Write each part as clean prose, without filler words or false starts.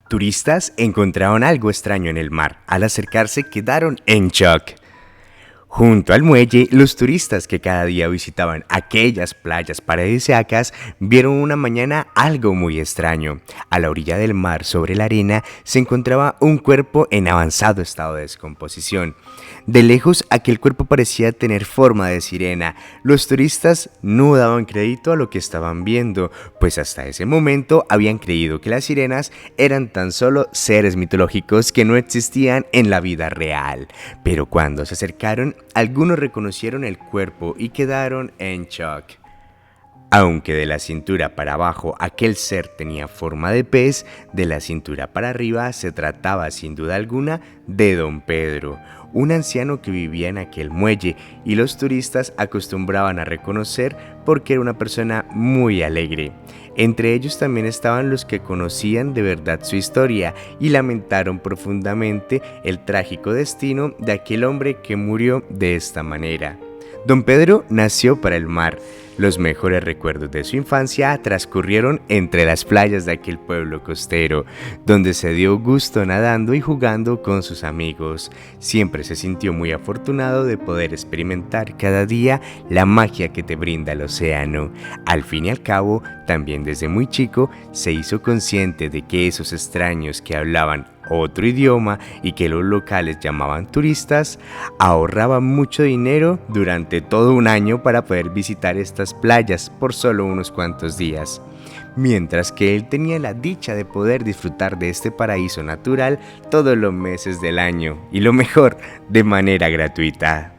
Turistas encontraron algo extraño en el mar. Al acercarse quedaron en shock. Junto al muelle, los turistas que cada día visitaban aquellas playas paradisíacas vieron una mañana algo muy extraño. A la orilla del mar, sobre la arena, se encontraba un cuerpo en avanzado estado de descomposición. De lejos, aquel cuerpo parecía tener forma de sirena. Los turistas no daban crédito a lo que estaban viendo, pues hasta ese momento habían creído que las sirenas eran tan solo seres mitológicos que no existían en la vida real. Pero cuando se acercaron, algunos reconocieron el cuerpo y quedaron en shock. Aunque de la cintura para abajo aquel ser tenía forma de pez, de la cintura para arriba se trataba sin duda alguna de Don Pedro, un anciano que vivía en aquel muelle y los turistas acostumbraban a reconocer porque era una persona muy alegre. Entre ellos también estaban los que conocían de verdad su historia y lamentaron profundamente el trágico destino de aquel hombre que murió de esta manera. Don Pedro nació para el mar. Los mejores recuerdos de su infancia transcurrieron entre las playas de aquel pueblo costero, donde se dio gusto nadando y jugando con sus amigos. Siempre se sintió muy afortunado de poder experimentar cada día la magia que te brinda el océano. Al fin y al cabo, también desde muy chico, se hizo consciente de que esos extraños que hablaban otro idioma y que los locales llamaban turistas, ahorraban mucho dinero durante todo un año para poder visitar estas playas por solo unos cuantos días, mientras que él tenía la dicha de poder disfrutar de este paraíso natural todos los meses del año y lo mejor, de manera gratuita.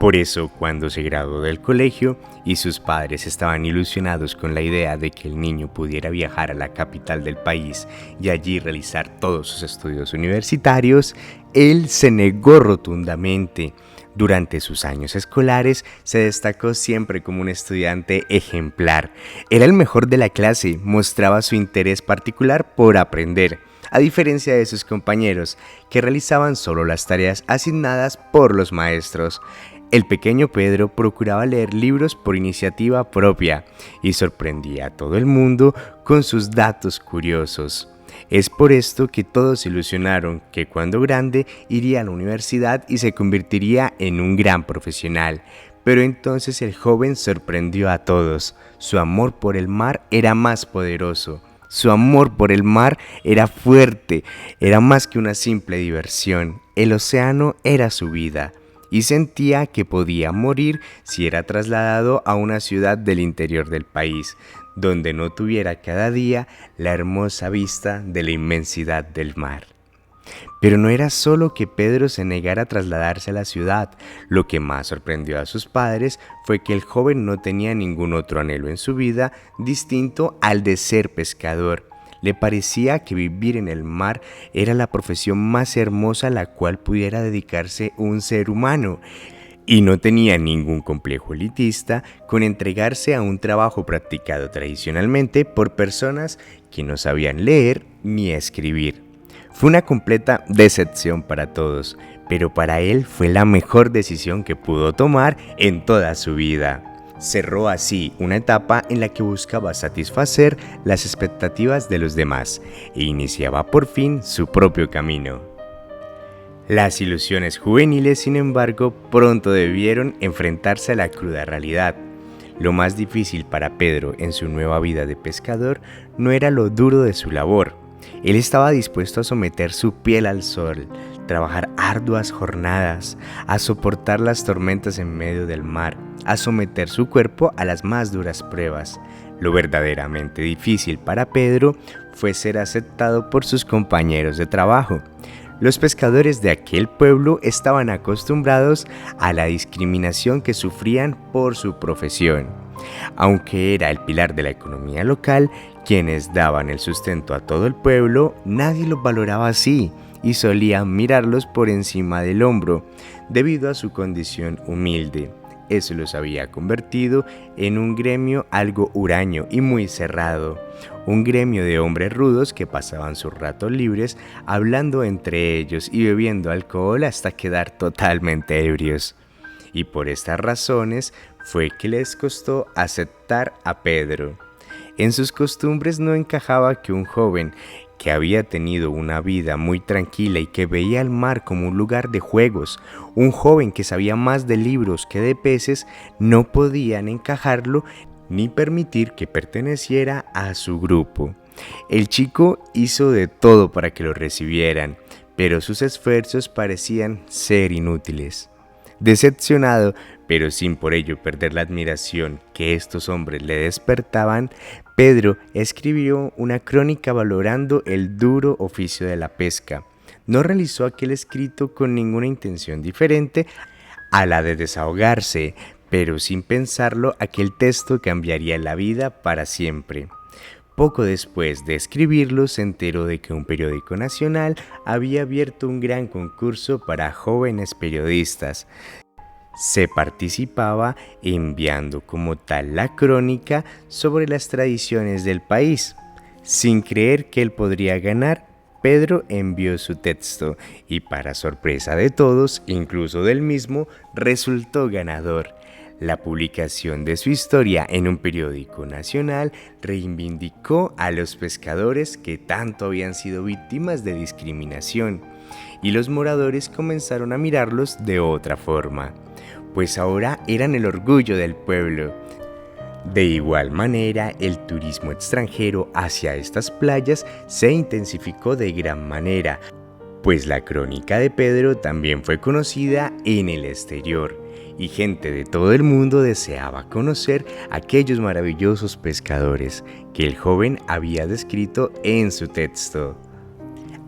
Por eso, cuando se graduó del colegio y sus padres estaban ilusionados con la idea de que el niño pudiera viajar a la capital del país y allí realizar todos sus estudios universitarios, él se negó rotundamente. Durante sus años escolares se destacó siempre como un estudiante ejemplar. Era el mejor de la clase, mostraba su interés particular por aprender, a diferencia de sus compañeros, que realizaban solo las tareas asignadas por los maestros. El pequeño Pedro procuraba leer libros por iniciativa propia y sorprendía a todo el mundo con sus datos curiosos. Es por esto que todos se ilusionaron que cuando grande iría a la universidad y se convertiría en un gran profesional. Pero entonces el joven sorprendió a todos. Su amor por el mar era más poderoso. Su amor por el mar era fuerte, era más que una simple diversión. El océano era su vida y sentía que podía morir si era trasladado a una ciudad del interior del país, donde no tuviera cada día la hermosa vista de la inmensidad del mar. Pero no era solo que Pedro se negara a trasladarse a la ciudad. Lo que más sorprendió a sus padres fue que el joven no tenía ningún otro anhelo en su vida distinto al de ser pescador. Le parecía que vivir en el mar era la profesión más hermosa a la cual pudiera dedicarse un ser humano. Y no tenía ningún complejo elitista con entregarse a un trabajo practicado tradicionalmente por personas que no sabían leer ni escribir. Fue una completa decepción para todos, pero para él fue la mejor decisión que pudo tomar en toda su vida. Cerró así una etapa en la que buscaba satisfacer las expectativas de los demás e iniciaba por fin su propio camino. Las ilusiones juveniles, sin embargo, pronto debieron enfrentarse a la cruda realidad. Lo más difícil para Pedro en su nueva vida de pescador no era lo duro de su labor. Él estaba dispuesto a someter su piel al sol, trabajar arduas jornadas, a soportar las tormentas en medio del mar, a someter su cuerpo a las más duras pruebas. Lo verdaderamente difícil para Pedro fue ser aceptado por sus compañeros de trabajo. Los pescadores de aquel pueblo estaban acostumbrados a la discriminación que sufrían por su profesión. Aunque era el pilar de la economía local, quienes daban el sustento a todo el pueblo, nadie los valoraba así y solían mirarlos por encima del hombro, debido a su condición humilde. Eso los había convertido en un gremio algo huraño y muy cerrado, un gremio de hombres rudos que pasaban sus ratos libres hablando entre ellos y bebiendo alcohol hasta quedar totalmente ebrios. Y por estas razones fue que les costó aceptar a Pedro. En sus costumbres no encajaba que un joven que había tenido una vida muy tranquila y que veía el mar como un lugar de juegos, un joven que sabía más de libros que de peces, no podían encajarlo ni permitir que perteneciera a su grupo. El chico hizo de todo para que lo recibieran, pero sus esfuerzos parecían ser inútiles. Decepcionado, pero sin por ello perder la admiración que estos hombres le despertaban, Pedro escribió una crónica valorando el duro oficio de la pesca. No realizó aquel escrito con ninguna intención diferente a la de desahogarse, pero sin pensarlo aquel texto cambiaría la vida para siempre. Poco después de escribirlo, se enteró de que un periódico nacional había abierto un gran concurso para jóvenes periodistas. Se participaba enviando como tal la crónica sobre las tradiciones del país. Sin creer que él podría ganar, Pedro envió su texto y para sorpresa de todos, incluso del mismo, resultó ganador. La publicación de su historia en un periódico nacional reivindicó a los pescadores que tanto habían sido víctimas de discriminación, y los moradores comenzaron a mirarlos de otra forma, pues ahora eran el orgullo del pueblo. De igual manera, el turismo extranjero hacia estas playas se intensificó de gran manera, pues la crónica de Pedro también fue conocida en el exterior, y gente de todo el mundo deseaba conocer aquellos maravillosos pescadores que el joven había descrito en su texto.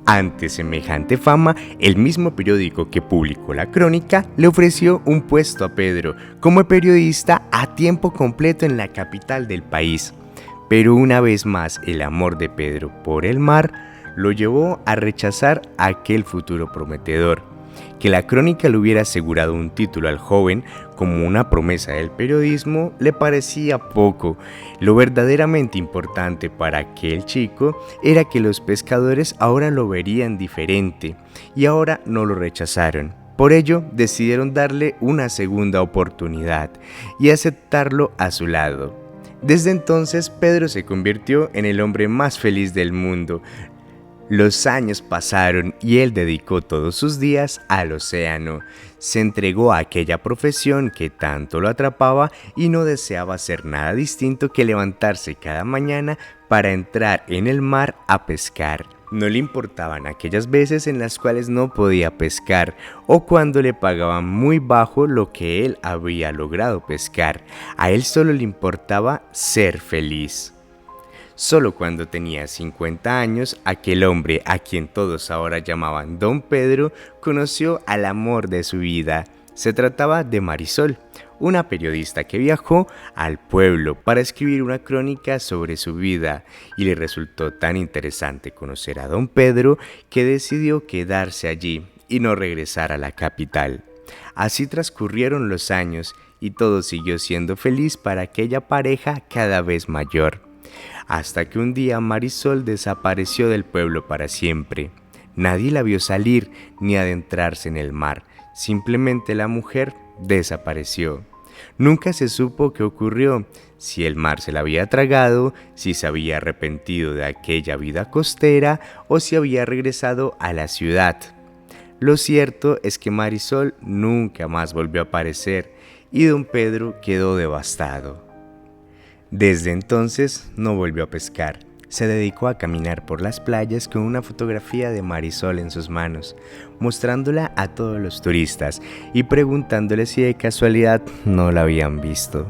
Ante semejante fama, el mismo periódico que publicó la crónica le ofreció un puesto a Pedro como periodista a tiempo completo en la capital del país. Pero una vez más, el amor de Pedro por el mar lo llevó a rechazar aquel futuro prometedor. Que la crónica le hubiera asegurado un título al joven como una promesa del periodismo le parecía poco. Lo verdaderamente importante para aquel chico era que los pescadores ahora lo verían diferente y ahora no lo rechazaron. Por ello decidieron darle una segunda oportunidad y aceptarlo a su lado. Desde entonces Pedro se convirtió en el hombre más feliz del mundo. Los años pasaron y él dedicó todos sus días al océano. Se entregó a aquella profesión que tanto lo atrapaba y no deseaba hacer nada distinto que levantarse cada mañana para entrar en el mar a pescar. No le importaban aquellas veces en las cuales no podía pescar o cuando le pagaban muy bajo lo que él había logrado pescar. A él solo le importaba ser feliz. Solo cuando tenía 50 años, aquel hombre a quien todos ahora llamaban Don Pedro, conoció al amor de su vida. Se trataba de Marisol, una periodista que viajó al pueblo para escribir una crónica sobre su vida, y le resultó tan interesante conocer a Don Pedro que decidió quedarse allí y no regresar a la capital. Así transcurrieron los años y todo siguió siendo feliz para aquella pareja cada vez mayor. Hasta que un día Marisol desapareció del pueblo para siempre. Nadie la vio salir ni adentrarse en el mar, simplemente la mujer desapareció. Nunca se supo qué ocurrió, si el mar se la había tragado, si se había arrepentido de aquella vida costera o si había regresado a la ciudad. Lo cierto es que Marisol nunca más volvió a aparecer y don Pedro quedó devastado. Desde entonces no volvió a pescar. Se dedicó a caminar por las playas con una fotografía de Marisol en sus manos, mostrándola a todos los turistas y preguntándole si de casualidad no la habían visto.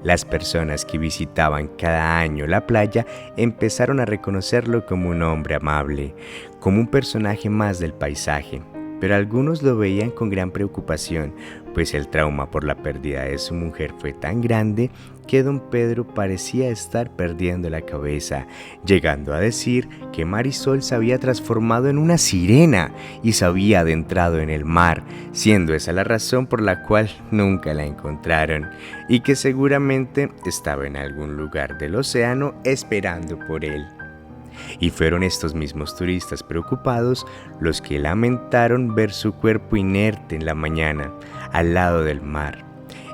Las personas que visitaban cada año la playa empezaron a reconocerlo como un hombre amable, como un personaje más del paisaje, pero algunos lo veían con gran preocupación, pues el trauma por la pérdida de su mujer fue tan grande que don Pedro parecía estar perdiendo la cabeza, llegando a decir que Marisol se había transformado en una sirena y se había adentrado en el mar, siendo esa la razón por la cual nunca la encontraron, y que seguramente estaba en algún lugar del océano esperando por él. Y fueron estos mismos turistas preocupados los que lamentaron ver su cuerpo inerte en la mañana, al lado del mar.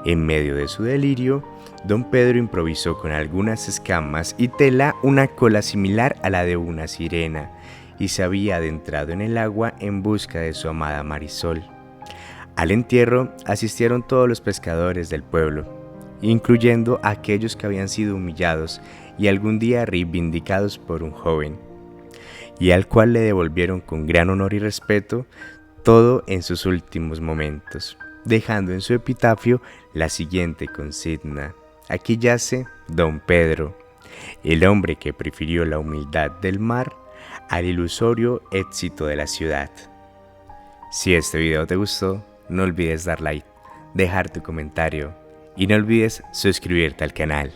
En medio de su delirio, Don Pedro improvisó con algunas escamas y tela una cola similar a la de una sirena y se había adentrado en el agua en busca de su amada Marisol. Al entierro asistieron todos los pescadores del pueblo, incluyendo a aquellos que habían sido humillados y algún día reivindicados por un joven, y al cual le devolvieron con gran honor y respeto todo en sus últimos momentos, dejando en su epitafio la siguiente consigna: aquí yace Don Pedro, el hombre que prefirió la humildad del mar al ilusorio éxito de la ciudad. Si este video te gustó, no olvides dar like, dejar tu comentario y no olvides suscribirte al canal.